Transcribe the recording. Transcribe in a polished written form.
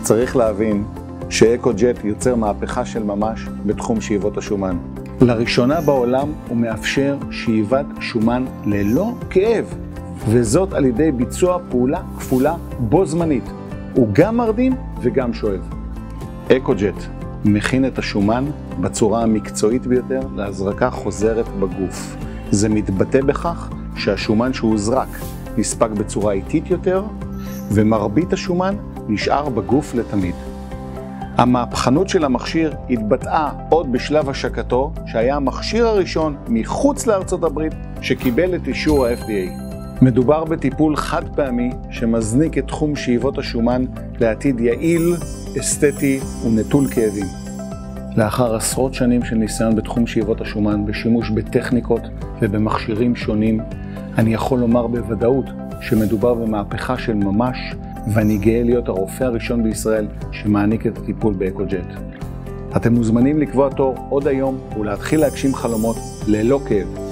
צריך להבין שאקוג'ט יוצר מהפכה של ממש בתחום שאיבות השומן. לראשונה בעולם הוא מאפשר שאיבת שומן ללא כאב, וזאת על ידי ביצוע פעולה כפולה בו זמנית. הוא גם מרדים וגם שואב. אקוג'ט מכין את השומן בצורה המקצועית ביותר להזרקה חוזרת בגוף. זה מתבטא בכך שהשומן שהוזרק נספק בצורה איטית יותר, ומרבית השומן נשאר בגוף לתמיד. המהפכנות של המכשיר התבטאה עוד בשלב השקתו, שהיה המכשיר הראשון מחוץ לארצות הברית שקיבל את אישור ה-FDA. מדובר בטיפול חד פעמי שמזניק את תחום שאיבות השומן לעתיד יעיל, אסתטי ונטול כאבים. לאחר עשרות שנים של ניסיון בתחום שאיבות השומן בשימוש בטכניקות ובמכשירים שונים, אני יכול לומר בוודאות שמדובר במהפכה של ממש, ואני גאה להיות הרופא הראשון בישראל שמעניק את הטיפול באקוג'ט. אתם מוזמנים לקבוע תור עוד היום ולהתחיל להגשים חלומות ללא כאב.